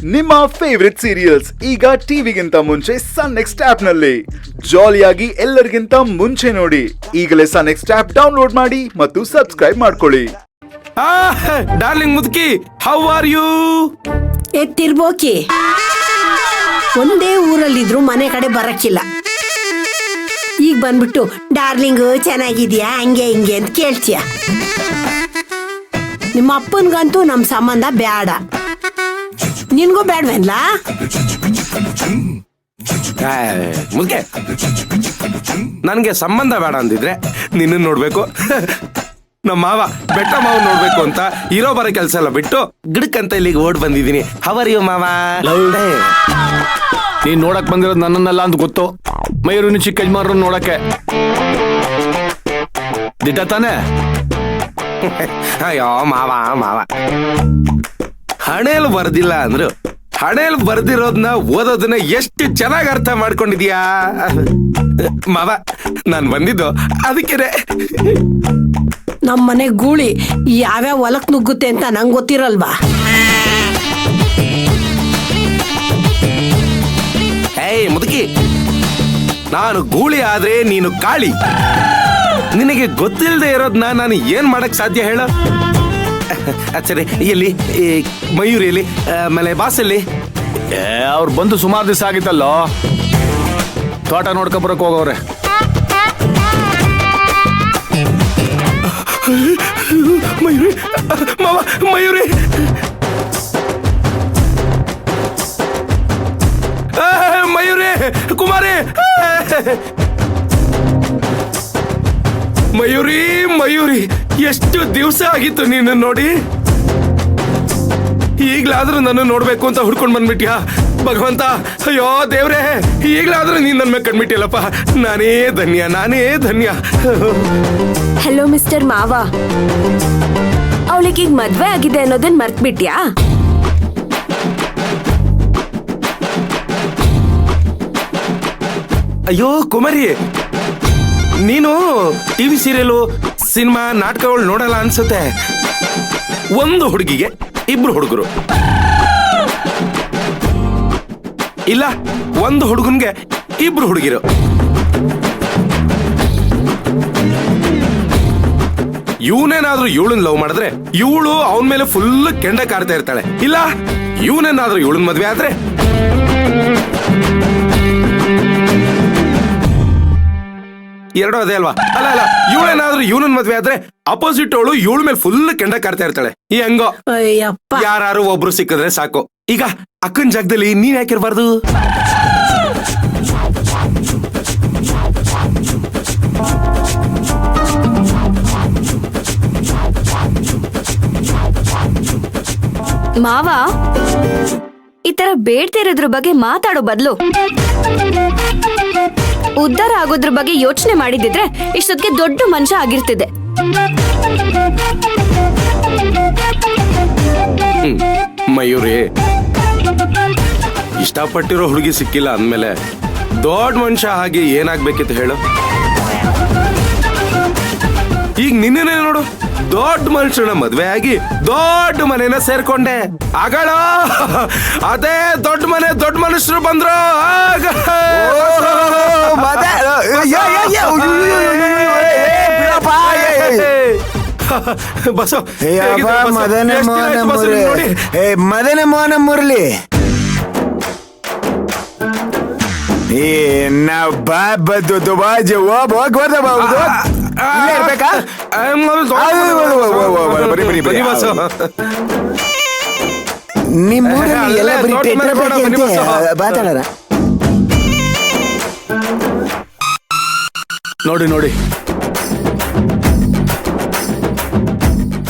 ನಿಮ್ಮ favourite serials ಈಗ ಟಿವಿಗಿಂತ ಮುಂಚೆ ಸನ್ ನೆಕ್ಸ್ಟ್ ಆಪ್ ನಲ್ಲಿ ಜಾಲಿಯಾಗಿ ಎಲ್ಲರಿಗಿಂತ ಮುಂಚೆ ನೋಡಿ. ಈಗಲೇ ಸನ್ ನೆಕ್ಸ್ಟ್ ಆಪ್ ಡೌನ್ಲೋಡ್ ಮಾಡಿ ಮತ್ತು ಸಬ್ಸ್ಕ್ರೈಬ್ ಮಾಡ್ಕೊಳ್ಳಿ. ಡಾರ್ಲಿಂಗ್ ಮುದುಕಿ, ಹೌ ಆರ್ ಯು? ಎತ್ತಿರ್ಬೋಕಿ, ಒಂದೇ ಊರಲ್ಲಿದ್ರು ಮನೆ ಕಡೆ ಬರಕ್ಕಿಲ್ಲ. ಈಗ ಬಂದ್ಬಿಟ್ಟು ಡಾರ್ಲಿಂಗು ಚೆನ್ನಾಗಿದ್ಯಾ ಹಂಗೆ ಹಿಂಗೆ ಅಂತ ಕೇಳ್ತೀಯ. ನಿಮ್ಮ ಅಪ್ಪನ್ಗಂತೂ ನಮ್ ಸಂಬಂಧ ಬೇಡ, ನಿನ್ಗೂ ಬೇಡವೇನ್ಲ? ಮುದುಕೆ, ನನ್ಗೆ ಸಂಬಂಧ ಬೇಡ ಅಂದಿದ್ರೆ ನಿನ್ನ ನೋಡ್ಬೇಕು. ನಮ್ಮ ಮಾವ ಬೆಟ್ಟ ಮಾವ ನೋಡ್ಬೇಕು ಅಂತ ಇರೋ ಬರೋ ಕೆಲಸ ಎಲ್ಲ ಬಿಟ್ಟು ಗಿಡಕ್ಕಂತ ಇಲ್ಲಿಗೆ ಓಡ್ ಬಂದಿದ್ದೀನಿ. ಹವರ್ ಯು ಮಾವ? ನೀನ್ ನೋಡಕ್ ಬಂದಿರೋದು ನನ್ನನ್ನೆಲ್ಲ ಅಂತ ಗೊತ್ತು. ಮಯೂರಿನ ಚಿಕ್ಕ ಯಜಮಾನ್ರು ನೋಡಕ್ಕೆ ದಿಟ್ಟ ತಾನೆ? ಅಯ್ಯೋ ಮಾವ ಮಾವ, ಹಣೆಯಲ್ಲಿ ಬರ್ದಿಲ್ಲ ಅಂದ್ರು ಹಣೆಯಲ್ಲಿ ಬರ್ದಿರೋದನ್ನ ಓದೋದನ್ನ ಎಷ್ಟು ಚೆನ್ನಾಗಿ ಅರ್ಥ ಮಾಡ್ಕೊಂಡಿದ್ಯಾ ಮಾವ. ನಾನ್ ಬಂದಿದ್ದು ಅದಕ್ಕೆ. ನಮ್ಮನೆ ಗೂಳಿ ಯಾವ್ಯಾವ ಹೊಲಕ್ ನುಗ್ಗುತ್ತೆ ಅಂತ ನಂಗೆ ಗೊತ್ತಿರಲ್ವಾ? ಏಯ್ ಮುದುಕಿ, ನಾನು ಗೂಳಿ ಆದ್ರೆ ನೀನು ಕಾಳಿ. ನಿನಗೆ ಗೊತ್ತಿಲ್ಲದೆ ಇರೋದನ್ನ ನಾನು ಏನ್ ಮಾಡಕ್ ಸಾಧ್ಯ ಹೇಳ? ಸರಿ, ಎಲ್ಲಿ ಮಯೂರಿ ಎಲ್ಲಿ, ಆಮೇಲೆ ಬಾಸಲ್ಲಿ? ಅವ್ರು ಬಂದು ಸುಮಾರು ದಿವಸ ಆಗಿತ್ತಲ್ಲೋ, ತೋಟ ನೋಡ್ಕೊಬರಕ್ ಹೋಗವ್ರೆ. ಮಯೂರಿ ಮಾವ, ಮಯೂರಿ ಮಯೂರಿ, ಕುಮಾರಿ, ಮಯೂರಿ ಮಯೂರಿ, ಎಷ್ಟು ದಿವಸ ಆಗಿತ್ತು ನೀನು ನೋಡಿ. ಈಗ್ಲಾದ್ರೂ ನನ್ನ ನೋಡ್ಬೇಕು ಅಂತ ಹುಡ್ಕೊಂಡ್ ಬಂದ್ಬಿಟ್ಯಾ ಭಗವಂತ. ಅಯ್ಯೋ ದೇವ್ರೆ, ಈಗ್ಲಾದ್ರೂ ನೀನ್ ನನ್ನ ಮೇಲೆ ಕಂಡ್ಬಿಟ್ಟಿಯಲ್ಲಪ್ಪ. ನಾನೇ ಧನ್ಯ, ನಾನೇ ಧನ್ಯ. ಹಲೋ ಮಿಸ್ಟರ್ ಮಾವ, ಅವಳಿಗೀಗ ಮದ್ವೆ ಆಗಿದೆ ಅನ್ನೋದನ್ನ ಮರ್ತ್ಬಿಟ್ಯಾ? ಅಯ್ಯೋ ಕುಮಾರಿ, ನೀನು ಟಿವಿ ಸೀರಿಯಲು, ಸಿನಿಮಾ, ನಾಟಕಗಳು ನೋಡಲ್ಲ ಅನ್ಸುತ್ತೆ. ಒಂದು ಹುಡುಗಿಗೆ ಇಬ್ರು ಹುಡುಗರು, ಇಲ್ಲ ಒಂದು ಹುಡುಗನ್ಗೆ ಇಬ್ರು ಹುಡುಗಿರು. ಇವನೇನಾದ್ರೂ ಇವಳನ್ ಲವ್ ಮಾಡಿದ್ರೆ ಇವಳು ಅವನ ಮೇಲೆ ಫುಲ್ ಕೆಂಡ ಕಾಡ್ತಾ ಇರ್ತಾಳೆ. ಇಲ್ಲ ಇವನೇನಾದ್ರೂ ಇವಳನ್ ಮದ್ವೆ ಆದ್ರೆ ಎರಡೂ ಅದೇ ಅಲ್ವಾ? ಅಲ್ಲ ಅಲ್ಲ, ಇವಳೇನಾದ್ರೂ ಇವನನ್ ಮದ್ವೆ ಆದ್ರೆ ಅಪೋಸಿಟ್ ಅವಳು ಇವಳ ಮೇಲೆ ಫುಲ್ ಕೆಂಡ ಕಾಡ್ತಾ ಇರ್ತಾಳೆ. ಈ ಹಂಗೋ ಯಾರು ಒಬ್ರು ಸಿಕ್ಕಿದ್ರೆ ಸಾಕು. ಈಗ ಅಕ್ಕನ ಜಾಗದಲ್ಲಿ ನೀವ್ ಯಾಕಿರ್ಬಾರ್ದು? ಮಾವ, ಈ ತರ ಬೇಡ್ತಾ ಇರೋದ್ರ ಬಗ್ಗೆ ಮಾತಾಡೋ ಬದಲು ಉದ್ಧಾರ ಆಗೋದ್ರ ಬಗ್ಗೆ ಯೋಚನೆ ಮಾಡಿದಿದ್ರೆ ಇಷ್ಟೊತ್ತಿಗೆ ದೊಡ್ಡ ಮನುಷ್ಯ ಆಗಿರ್ತಿದೆ. ಮಯೂರಿ, ಇಷ್ಟಪಟ್ಟಿರೋ ಹುಡುಗಿ ಸಿಕ್ಕಿಲ್ಲ ಅಂದ್ಮೇಲೆ ದೊಡ್ಡ ಮನುಷ್ಯ ಹಾಗೆ ಏನಾಗ್ಬೇಕಿತ್ತು ಹೇಳು? ಈಗ ನಿನ್ನೆ ನೋಡು, ದೊಡ್ಡ ಮನುಷ್ಯನ ಮದ್ವೆ ಆಗಿ ದೊಡ್ಡ ಮನೆನ ಸೇರ್ಕೊಂಡೆ. ಆಗಳ ಅದೇ ದೊಡ್ಡ ಮನೆ, ದೊಡ್ಡ ಮನುಷ್ಯರು ಬಂದ್ರು. ಬಸೋ, ಮದನ ಮೋಹನ ಮುರಳಿ, ನಾವು ನೋಡಿ ನೋಡಿ,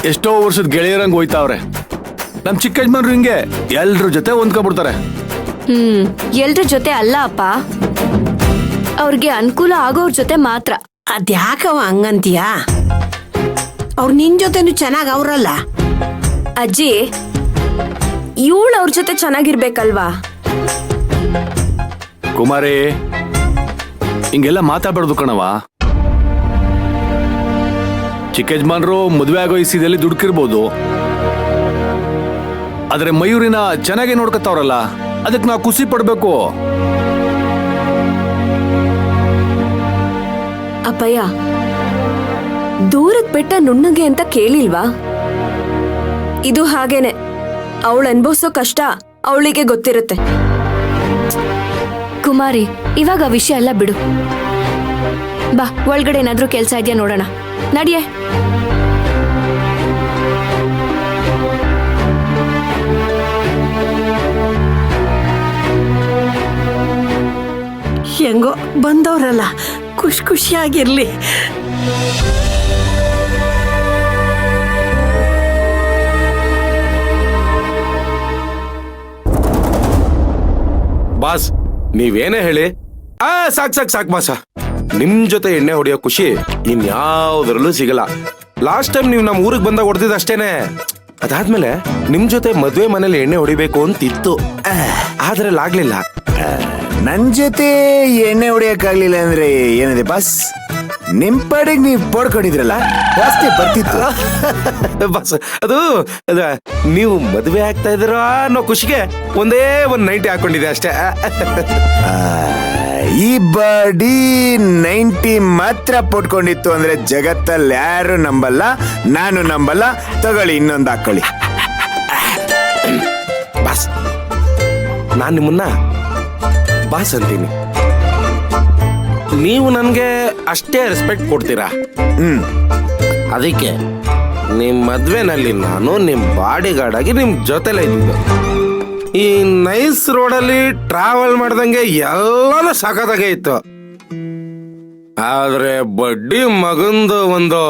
ಎಷ್ಟೋ ವರ್ಷದ ಗೆಳೆಯರಂಗ್ ಹೋಯ್ತಾವ್ರೆ. ನಮ್ ಚಿಕ್ಕ ಯಜಮಾನ್ರು ಹಿಂಗೆ ಎಲ್ರ ಜೊತೆ ಹೊಂದ್ಕೊಬಿಡ್ತಾರೆ. ಎಲ್ರ ಜೊತೆ ಅಲ್ಲ ಅಪ್ಪ, ಅವ್ರಿಗೆ ಅನುಕೂಲ ಆಗೋರ್ ಜೊತೆ ಮಾತ್ರ. ಅದ್ಯಾಕವ ಹಂಗಂತೀಯ? ಅವ್ರು ನಿನ್ ಜೊತೆನು ಚೆನ್ನಾಗ್ ಅವ್ರಲ್ಲ. ಅಜ್ಜಿ, ಇವಳು ಅವ್ರ ಜೊತೆ ಚೆನ್ನಾಗಿರ್ಬೇಕಲ್ವಾ? ಕುಮಾರಿ, ಹಿಂಗೆಲ್ಲ ಮಾತಾಡ್ಬಾರ್ದು ಕಣವ. ಚಿಕ್ಕ ಯಜಮಾನ್ರು ಮದುವೆ ಆಗೋ ಇಸಿದಲ್ಲಿ ದುಡ್ಕಿರ್ಬೋದು, ಆದ್ರೆ ಮಯೂರಿನ ಚೆನ್ನಾಗಿ ನೋಡ್ಕೊತಾವ್ರಲ್ಲ, ಅದಕ್ಕೆ ನಾವು ಖುಷಿ ಪಡ್ಬೇಕು. ಅಪ್ಪಯ್ಯ, ದೂರದ ಬೆಟ್ಟ ನುಣ್ಣಗೆ ಅಂತ ಕೇಳಿಲ್ವಾ? ಇದು ಹಾಗೇನೆ, ಅವಳು ಅನ್ಭವಿಸೋ ಕಷ್ಟ ಅವಳಿಗೆ ಗೊತ್ತಿರುತ್ತೆ. ಕುಮಾರಿ, ಇವಾಗ ಆ ವಿಷಯ ಎಲ್ಲ ಬಿಡು. ಬಾ, ಒಳಗಡೆ ಏನಾದ್ರೂ ಕೆಲ್ಸ ಇದೆಯಾ ನೋಡೋಣ. ನಡಿಯೇ. ಹೆಂಗೋ ಬಂದವ್ರಲ್ಲ, ಖುಷಿಯಾಗಿರ್ಲಿ. ಬಾಸ್, ನೀವೇನೇ ಹೇಳಿ, ಸಾಕ್ ಬಾಸ. ನಿಮ್ ಜೊತೆ ಎಣ್ಣೆ ಹೊಡಿಯೋ ಖುಷಿ ಇನ್ಯಾವುದ್ರಲ್ಲೂ ಸಿಗಲ್ಲ. ಲಾಸ್ಟ್ ಟೈಮ್ ನೀವು ನಮ್ಮ ಊರಿಗೆ ಬಂದಾಗ ಹೊಡೆದಿದ್ದು ಅಷ್ಟೇನೆ. ಅದಾದ್ಮೇಲೆ ನಿಮ್ ಜೊತೆ ಮದ್ವೆ ಮನೇಲಿ ಎಣ್ಣೆ ಹೊಡಿಬೇಕು ಅಂತಿತ್ತು, ಆದ್ರೆ ಆಗ್ಲಿಲ್ಲ. ನನ್ ಜೊತೆ ಎಣ್ಣೆ ಹೊಡಿಯಕ್ಕಾಗ್ಲಿಲ್ಲ ಅಂದ್ರೆ ಏನಿದೆ ಬಾಸ್? ನಿಮ್ ಪಾಡಿಗೆ ನೀವ್ ಪಡ್ಕೊಂಡಿದ್ರಲ್ಲ, ಜಾಸ್ತಿ ಬರ್ತಿತ್ತು. ಬಾಸ್, ಅದು ನೀವು ಮದ್ವೆ ಆಗ್ತಾ ಇದ್ದೀರಾ ಅನ್ನೋ ಖುಷಿಗೆ ಒಂದೇ ಒಂದ್ ನೈಟಿ ಹಾಕೊಂಡಿದೆ ಅಷ್ಟೇ. ಈ ಬಾಡಿ 90 ಮಾತ್ರ ಪಡ್ಕೊಂಡಿತ್ತು ಅಂದ್ರೆ ಜಗತ್ತಲ್ಲಿ ಯಾರು ನಂಬಲ್ಲ, ನಾನು ನಂಬಲ್ಲ. ತಗೊಳ್ಳಿ, ಇನ್ನೊಂದು ಹಾಕೊಳ್ಳಿ. ಬಾಸ್, ನಾನ್ ನಿಮ್ಮನ್ನ ಬಾಸ್ ಅಂತೀನಿ, ನೀವು ನನ್ಗೆ ಅಷ್ಟೇ ರೆಸ್ಪೆಕ್ಟ್ ಕೊಡ್ತೀರಾ. ಅದಕ್ಕೆ ನಿಮ್ ಮದ್ವೆನಲ್ಲಿ ನಾನು ನಿಮ್ ಬಾಡಿ ಗಾರ್ಡ್ ಆಗಿ ನಿಮ್ ಜೊತೆಲೇ ಇದ್ದಿದ್ದು. ಈ ನೈಸ್ ರೋಡಲ್ಲಿ ಟ್ರಾವೆಲ್ ಮಾಡ್ದಂಗೆ ಎಲ್ಲಾನು ಸಾಕಾದಾಗೆ ಇತ್ತು. ಆದ್ರೆ ಬಡ್ಡಿ ಮಗಂದು ಒಂದು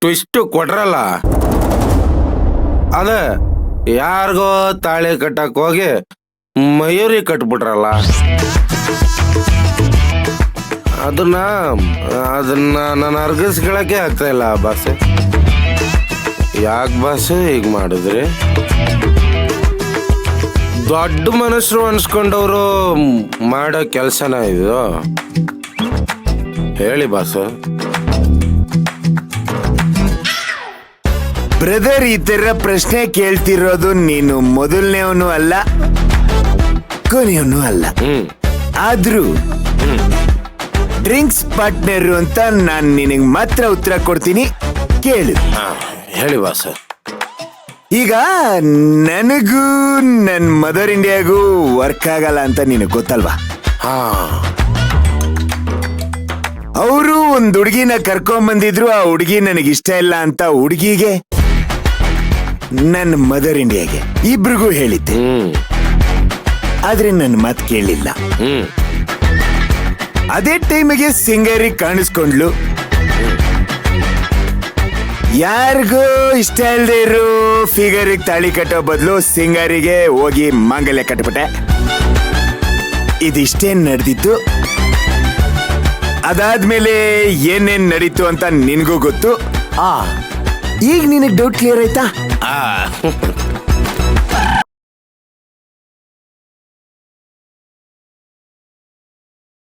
ಟ್ವಿಸ್ಟ್ ಕೊಟ್ರಲ್ಲ, ಅದ ಯಾರಿಗೋ ತಾಳಿ ಕಟ್ಟಕ್ ಹೋಗಿ ಮಯೂರಿ ಕಟ್ಬಿಟ್ರಲ್ಲ. ಅದನ್ನ ನಾನು ಅರ್ಗಿಸ್ಕೊಳಕ್ಕೆ ಆಗ್ತಾ ಇಲ್ಲ ಬಾಸ್. ಯಾಕೆ ಬಾಸ್ ಹೀಗ್ ಮಾಡಿದ್ರಿ? ದೊಡ್ಡ ಮನುಷ್ಯರು ಅನ್ಸ್ಕೊಂಡವ್ರು ಮಾಡೋ ಕೆಲ್ಸನ ಇದು? ಹೇಳಿ ಬಾಸ್. ಬ್ರದರ್, ಈ ತರ ಪ್ರಶ್ನೆ ಕೇಳ್ತಿರೋದು ನೀನು ಮೊದಲನೇವನು ಅಲ್ಲ, ಕೊನೆಯವನು ಅಲ್ಲ. ಆದ್ರೂ ಡ್ರಿಂಕ್ಸ್ ಪಾರ್ಟ್ನರ್ ಅಂತ ನಾನ್ ನಿನಗೆ ಮಾತ್ರ ಉತ್ತರ ಕೊಡ್ತೀನಿ, ಕೇಳು. ಹೇಳಿ ಬಾಸ್. ಈಗ ನನಗೂ ನನ್ ಮದರ್ ಇಂಡಿಯಾಗೂ ವರ್ಕ್ ಆಗಲ್ಲ ಅಂತ ನಿನಗೆ ಗೊತ್ತಲ್ವಾ? ಹಾ, ಅವರು ಒಂದ್ ಹುಡುಗಿನ ಕರ್ಕೊಂಡ್ ಬಂದಿದ್ರು. ಆ ಹುಡುಗಿ ನನಗಿಷ್ಟ ಇಲ್ಲ ಅಂತ ಹುಡುಗಿಗೆ, ನನ್ನ ಮದರ್ ಇಂಡಿಯಾಗೆ ಇಬ್ರಿಗೂ ಹೇಳಿದ್ದೆ. ಆದ್ರೆ ನನ್ನ ಮಾತು ಕೇಳಿಲ್ಲ. ಅದೇ ಟೈಮಿಗೆ ಸಿಂಗರಿ ಕಾಣಿಸ್ಕೊಂಡ್ಲು. ಯಾರಿಗೂ ಇಷ್ಟ ಇಲ್ದೇ ಇರೋ ಫಿಗರಿಗೆ ತಾಳಿ ಕಟ್ಟೋ ಬದಲು ಸಿಂಗರಿಗೆ ಹೋಗಿ ಮಾಂಗಲ್ಯ ಕಟ್ಬಿಟ್ಟೆ. ಇದಿಷ್ಟೇ ನಡೆದಿತ್ತು. ಅದಾದ್ಮೇಲೆ ಏನೇನ್ ನಡೀತು ಅಂತ ನಿನ್ಗೂ ಗೊತ್ತು. ಈಗ ನಿನಗೆ ಡೌಟ್ ಕ್ಲಿಯರ್ ಆಯ್ತಾ?